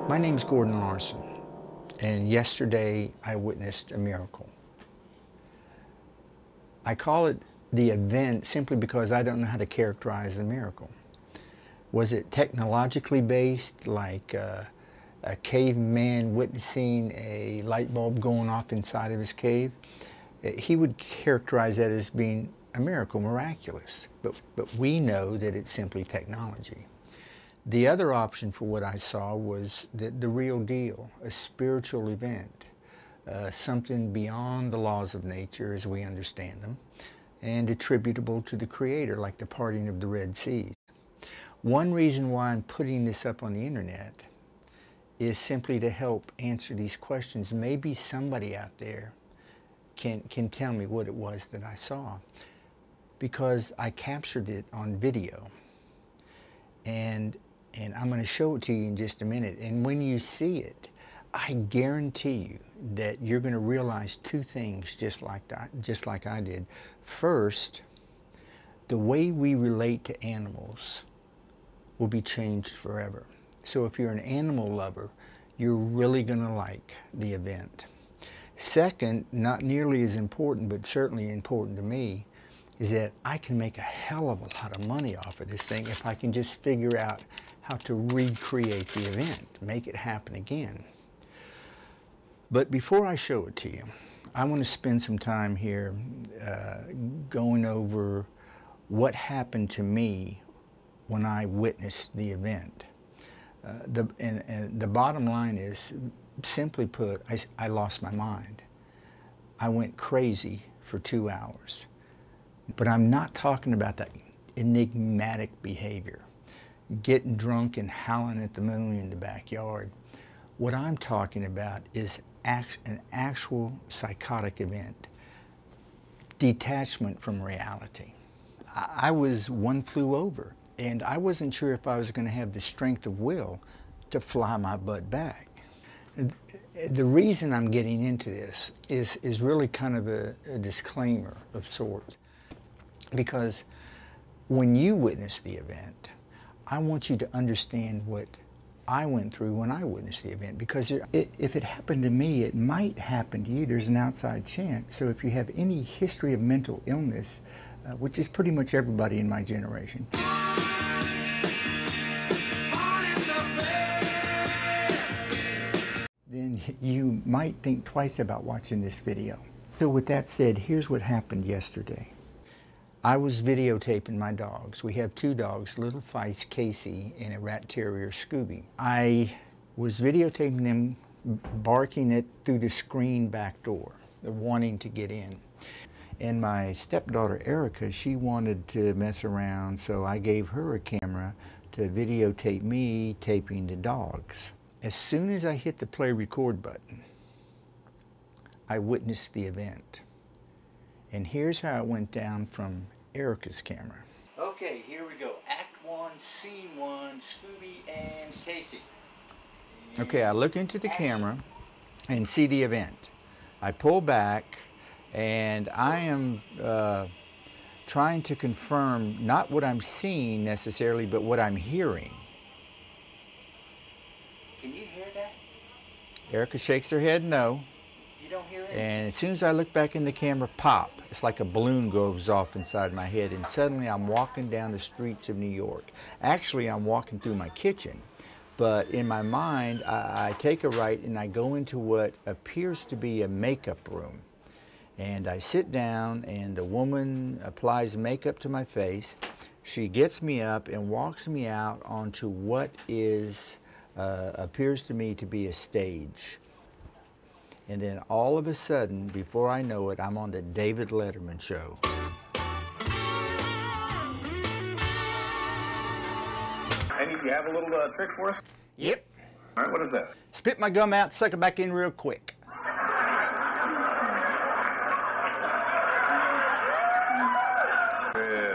My name's Gordon Larson, and yesterday I witnessed a miracle. I call it the event simply because I don't know how to characterize the miracle. Was it technologically based, like a caveman witnessing a light bulb going off inside of his cave? He would characterize that as being a miracle, miraculous, but we know that it's simply technology. The other option for what I saw was the real deal, a spiritual event, something beyond the laws of nature as we understand them, and attributable to the Creator, like the parting of the Red Sea. One reason why I'm putting this up on the internet is simply to help answer these questions. Maybe somebody out there can tell me what it was that I saw, because I captured it on video. And I'm going to show it to you in just a minute. And when you see it, I guarantee you that you're going to realize two things just like I did. First, the way we relate to animals will be changed forever. So if you're an animal lover, you're really going to like the event. Second, not nearly as important, but certainly important to me, is that I can make a hell of a lot of money off of this thing if I can just figure out how to recreate the event, make it happen again. But before I show it to you, I want to spend some time here going over what happened to me when I witnessed the event. The bottom line is, simply put, I lost my mind. I went crazy for 2 hours. But I'm not talking about that enigmatic behavior, getting drunk and howling at the moon in the backyard. What I'm talking about is an actual psychotic event, detachment from reality. I was one flew over, and I wasn't sure if I was going to have the strength of will to fly my butt back. The reason I'm getting into this is really kind of a disclaimer of sorts. Because when you witness the event, I want you to understand what I went through when I witnessed the event. Because if it happened to me, it might happen to you. There's an outside chance. So if you have any history of mental illness, which is pretty much everybody in my generation, then you might think twice about watching this video. So with that said, here's what happened yesterday. I was videotaping my dogs. We have 2 dogs, Little Feist, Casey, and a rat terrier, Scooby. I was videotaping them barking it through the screen back door, wanting to get in. And my stepdaughter, Erica, she wanted to mess around, so I gave her a camera to videotape me taping the dogs. As soon as I hit the play record button, I witnessed the event. And here's how it went down from Erica's camera. Okay, here we go. Act 1, Scene 1, Scooby and Casey. Okay, I look into the camera and see the event. I pull back and I am trying to confirm not what I'm seeing necessarily, but what I'm hearing. Can you hear that? Erica shakes her head no. You don't hear it? And as soon as I look back in the camera, pop. It's like a balloon goes off inside my head, and suddenly I'm walking down the streets of New York. Actually, I'm walking through my kitchen, but in my mind, I take a right and I go into what appears to be a makeup room. And I sit down, and the woman applies makeup to my face. She gets me up and walks me out onto what appears to me to be a stage. And then all of a sudden, before I know it, I'm on the David Letterman show. And you have a little trick for us? Yep. All right, what is that? Spit my gum out, suck it back in real quick.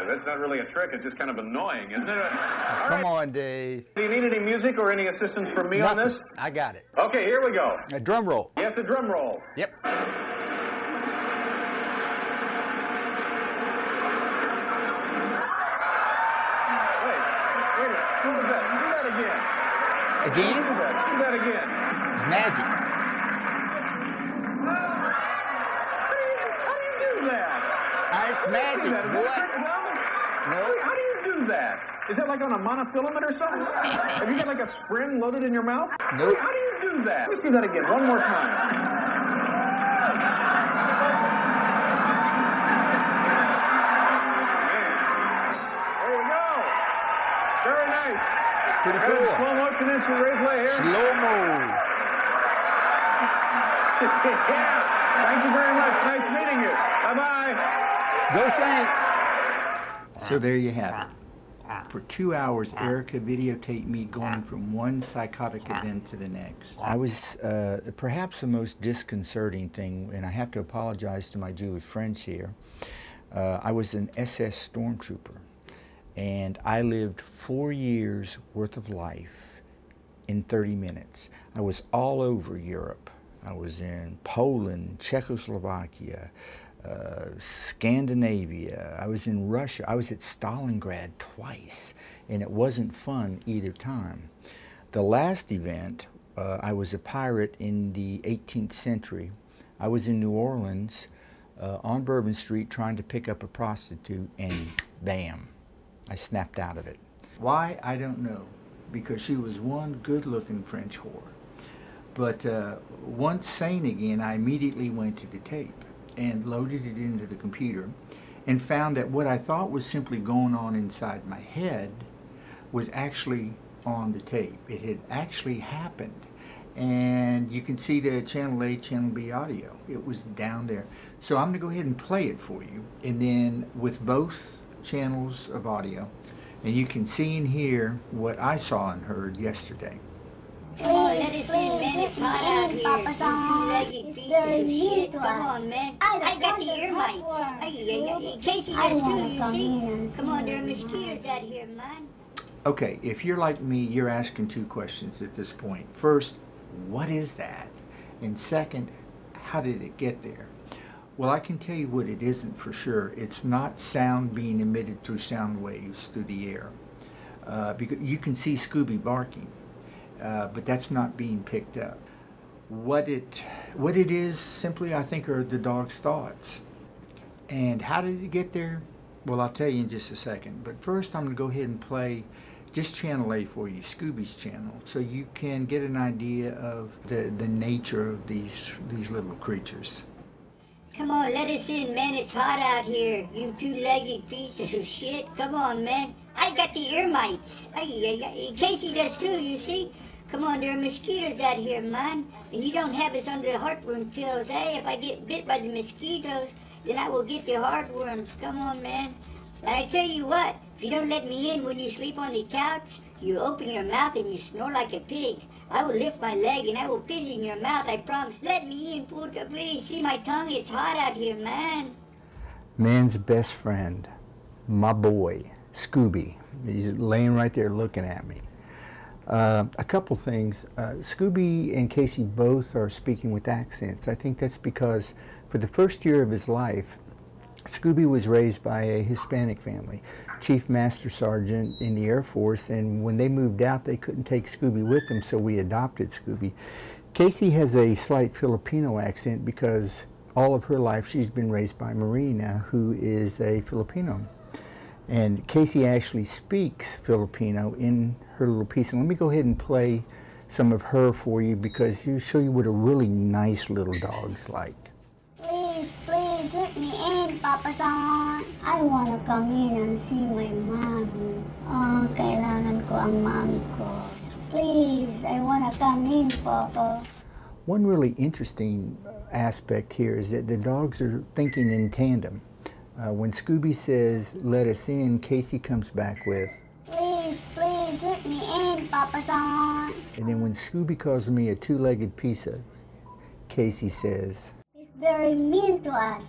That's not really a trick, it's just kind of annoying, isn't it? Come on, Dave. Do you need any music or any assistance from me Nothing. on this? I got it. Okay, here we go. A drum roll. Yes, a drum roll. Yep. again. Again? Do that again. It's magic. How do you do that? It's magic. Is that a What? trick? No. How do you do that? Is that like on a monofilament or something? Have you got like a spring loaded in your mouth? Nope. How do you do that? Let's do that again, one more time. There you go. Very nice. Pretty Got cool. Slow motion instant replay here. Slow-mo. Yeah. Thank you very much. Nice meeting you. Bye-bye. Go Saints! So there you have it. For 2 hours, Erica videotaped me going from one psychotic event to the next. I was, perhaps the most disconcerting thing, and I have to apologize to my Jewish friends here, I was an SS stormtrooper, and I lived 4 years worth of life in 30 minutes. I was all over Europe. I was in Poland, Czechoslovakia, Scandinavia. I was in Russia. I was at Stalingrad twice, and it wasn't fun either time. The last event, I was a pirate in the 18th century. I was in New Orleans on Bourbon Street trying to pick up a prostitute, and bam, I snapped out of it. Why? I don't know, because she was one good-looking French whore. But once sane again, I immediately went to the tape and loaded it into the computer and found that what I thought was simply going on inside my head was actually on the tape. It had actually happened. And you can see the channel A, channel B audio. It was down there. So I'm going to go ahead and play it for you, and then with both channels of audio, and you can see and hear what I saw and heard yesterday. Come on, let us in, man. It's hot out here. You two-legged pieces of shit. Come on, man. I got the ear mites. Casey does too, you see? Come on, there are mosquitoes out here, man. Okay, if you're like me, you're asking two questions at this point. First, what is that? And second, how did it get there? Well, I can tell you what it isn't for sure. It's not sound being emitted through sound waves through the air. Because you can see Scooby barking. But that's not being picked up. What it is simply, I think, are the dog's thoughts. And how did it get there? Well, I'll tell you in just a second. But first, I'm going to go ahead and play just channel A for you, Scooby's channel, so you can get an idea of the nature of these little creatures. Come on, let us in, man. It's hot out here. You two-legged pieces of shit. Come on, man. I got the ear mites. Casey does too, you see? Come on, there are mosquitoes out here, man. And you don't have us under the heartworm pills, eh? If I get bit by the mosquitoes, then I will get the heartworms. Come on, man. And I tell you what, if you don't let me in when you sleep on the couch, you open your mouth and you snore like a pig. I will lift my leg and I will piss in your mouth, I promise. Let me in, puta, please. See my tongue? It's hot out here, man. Man's best friend, my boy, Scooby. He's laying right there looking at me. A couple things. Scooby and Casey both are speaking with accents. I think that's because for the first year of his life, Scooby was raised by a Hispanic family, Chief Master Sergeant in the Air Force, and when they moved out, they couldn't take Scooby with them, so we adopted Scooby. Casey has a slight Filipino accent because all of her life she's been raised by Marina, who is a Filipino. And Casey actually speaks Filipino in her little piece. And let me go ahead and play some of her for you because it'll show you what a really nice little dog's like. Please, please let me in, Papa-san. I want to come in and see my mommy. Oh, kailangan ko ang mommy ko. Please, I want to come in, Papa. One really interesting aspect here is that the dogs are thinking in tandem. When Scooby says, let us in, Casey comes back with, please, please let me in, Papa-san. And then when Scooby calls me a two-legged pizza, Casey says, He's very mean to us.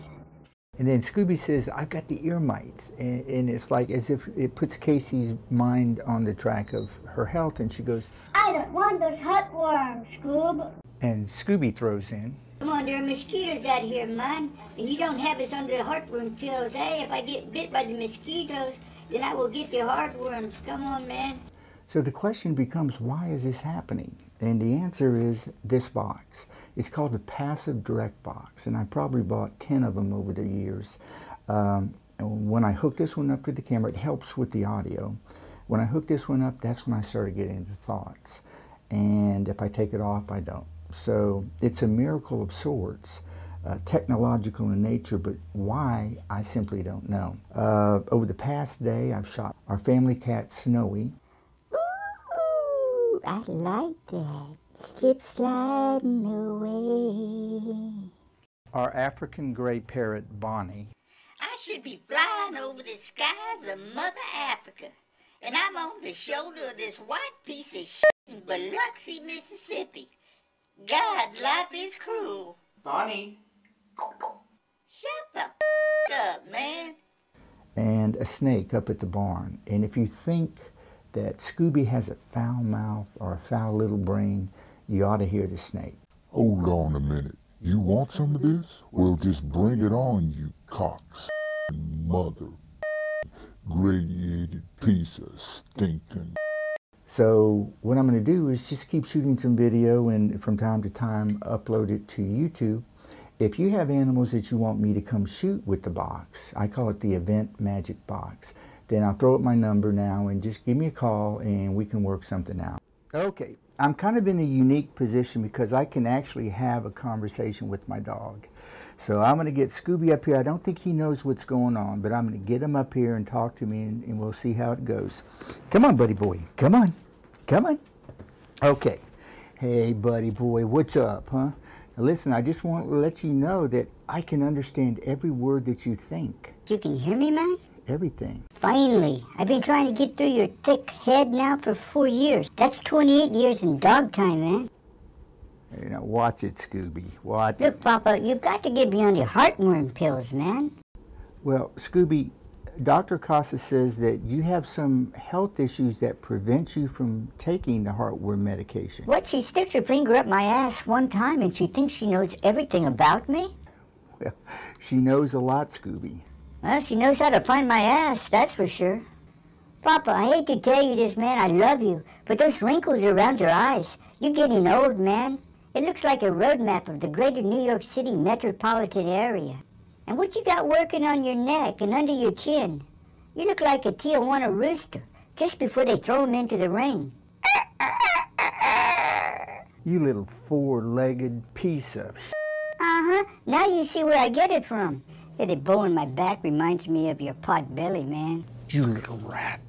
and then Scooby says, I've got the ear mites. And it's like as if it puts Casey's mind on the track of her health, and she goes, I don't want those heartworms, Scoob. and Scooby throws in, Come on, there are mosquitoes out here, man. And you don't have us under the heartworm pills, eh? If I get bit by the mosquitoes, then I will get the heartworms. Come on, man. So the question becomes, why is this happening? And the answer is this box. It's called a passive direct box, and I probably bought 10 of them over the years. When I hook this one up to the camera, it helps with the audio. When I hook this one up, that's when I started getting into thoughts. And if I take it off, I don't. So it's a miracle of sorts, technological in nature, but why, I simply don't know. Over the past day, I've shot our family cat, Snowy. Ooh, I like that. Slip sliding away. Our African gray parrot, Bonnie. I should be flying over the skies of Mother Africa, and I'm on the shoulder of this white piece of shit in Biloxi, Mississippi. God, life is cruel. Bonnie. Shut the up, man. And a snake up at the barn. And if you think that Scooby has a foul mouth or a foul little brain, you ought to hear the snake. Hold on a minute. You want some of this? Well, just bring it on, you cocks. Mother. Gradiated piece of stinking. So what I'm going to do is just keep shooting some video and from time to time upload it to YouTube. If you have animals that you want me to come shoot with the box, I call it the Event Magic Box, then I'll throw up my number now and just give me a call and we can work something out. Okay, I'm kind of in a unique position because I can actually have a conversation with my dog. So I'm going to get Scooby up here. I don't think he knows what's going on, but I'm going to get him up here and talk to me and we'll see how it goes. Come on, buddy boy. Come on. Come on. Okay. Hey, buddy boy, what's up, huh? Now listen, I just want to let you know that I can understand every word that you think. You can hear me, man? Everything. Finally. I've been trying to get through your thick head now for 4 years. That's 28 years in dog time, man. You know, watch it, Scooby. Watch it. Look, Papa, you've got to get me on your heartworm pills, man. Well, Scooby, Dr. Casa says that you have some health issues that prevent you from taking the heartworm medication. What, she sticks her finger up my ass one time and she thinks she knows everything about me? Well, she knows a lot, Scooby. Well, she knows how to find my ass, that's for sure. Papa, I hate to tell you this, man, I love you, but those wrinkles around your eyes, you're getting old, man. It looks like a road map of the greater New York City metropolitan area. And what you got working on your neck and under your chin? You look like a Tijuana rooster, just before they throw him into the ring. You little four-legged piece of shit. Uh-huh, now you see where I get it from. Hey, the bow in my back reminds me of your pot belly, man. You little rat.